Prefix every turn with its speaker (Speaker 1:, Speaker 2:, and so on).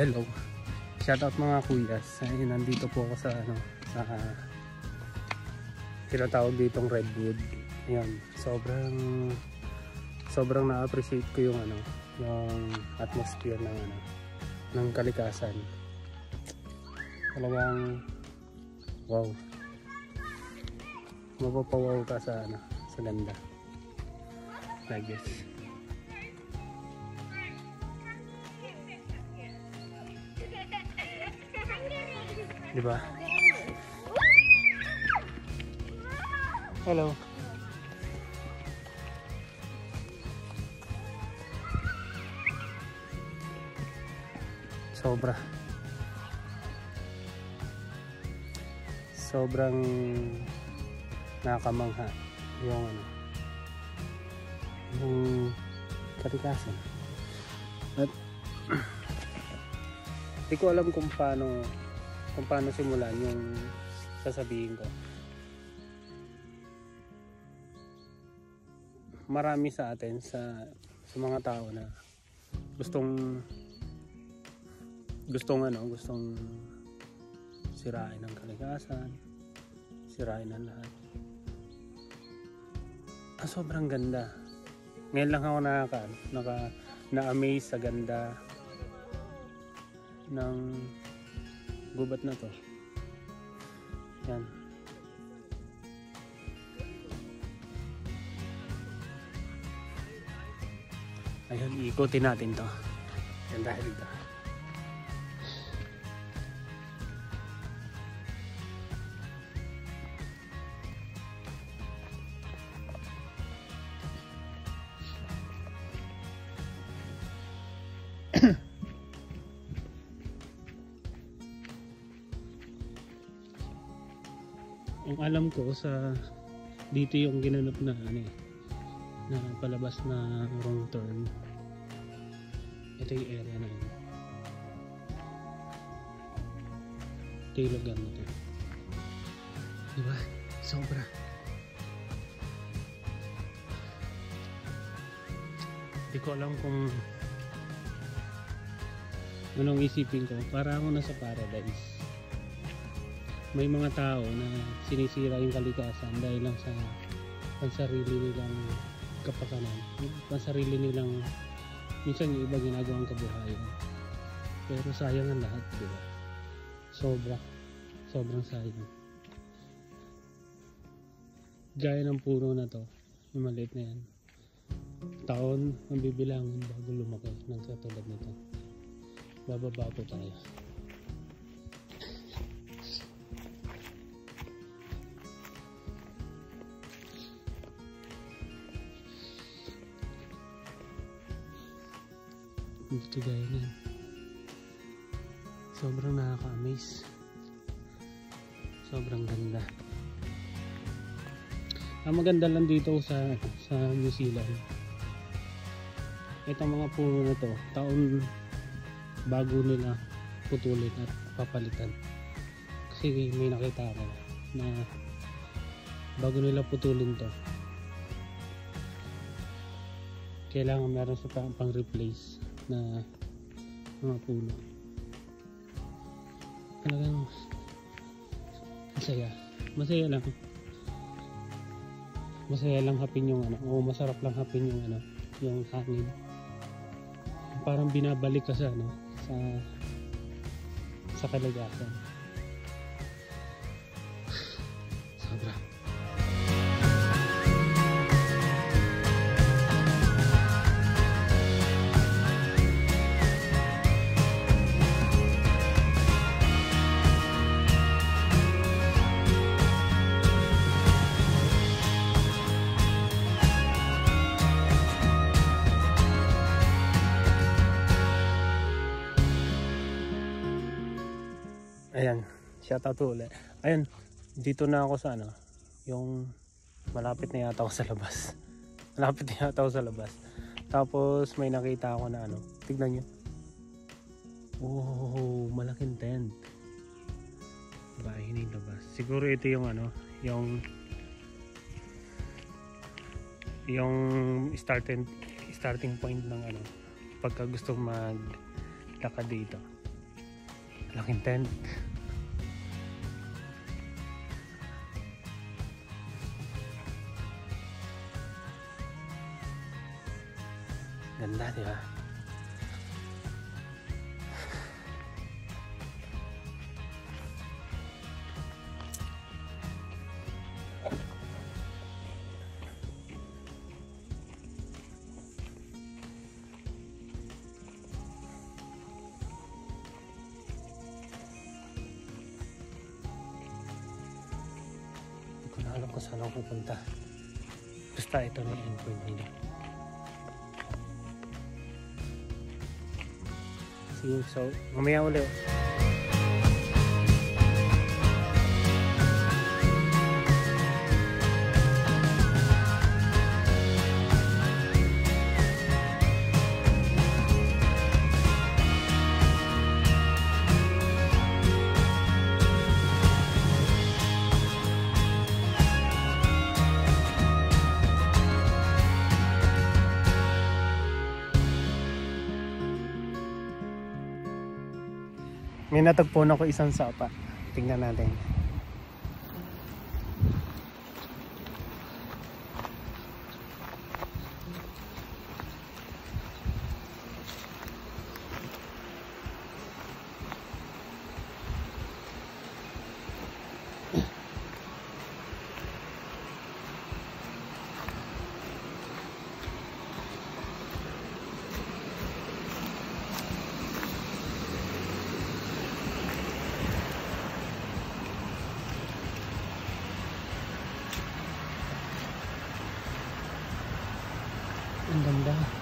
Speaker 1: Hello. Shoutout mga kuyas. Ay, nandito po ako sa sa tinatawag ditong redwood. Ayan, sobrang na-appreciate ko yung yung atmosphere ng kalikasan. Talagang wow. Mapapawaw ka sa ganda. Like this. Diba? Hello. Sobrang nakakamangha yung yung kalikasan. At di ko alam kung paano simulan yung sasabihin ko. Marami sa atin sa mga tao na gustong sirain ang kalikasan, sirain ang lahat. Sobrang ganda. Ngayon lang ako na-amaze sa ganda ng gubat na to. Yan. Ayun, ikutin natin to. Yan dahil dito. Ang alam ko sa dito yung ginanap na na palabas na wrong turn. Ito yung area na yun. Ito yung lugar na ito. Diba? Sobra. Hindi ko alam kung anong isipin ko. Para ako nasa paradise. May mga tao na sinisira yung kalikasan dahil lang sa pansarili nilang kapakanan, pansarili nilang minsan yung iba ginagawang kabuhayan, pero sayang ang lahat, diba? Sobrang sayang. Gaya ng puno na to, yung maliit na yan, taon ang bibilangin bago lumaki ng katulad nito. Bababa po tayo. Ito gaya niyan. Sobrang nakaka-amaze. Sobrang ganda. Ang maganda lang dito sa New Zealand, itong mga puno na to, taon bago nila putulin at papalitan. Kasi may nakita ako na bago nila putulin to, kailangan meron sa pang replace na mga puno. Talagang masaya lang hapin yung masarap lang hapin yung yung hangin. Parang binabalik ka sa sa kalagasan. Sobra. Ayan, shoutout ulit. Ayan, dito na ako sa yung malapit na yata ako sa labas. Tapos may nakita ako na tignan nyo. Oh, malaking tent. Bahay ng labas. Siguro ito yung yung starting point ng pagka gusto maglakad dito. Laking tent. Ganda, di ba? Hindi ko na alam kung saan ako pupunta. Basta ito na yung endpoint nila. So, mamaya ulit. May natagpuan ako isang sapa. Tingnan natin. Ang ganda.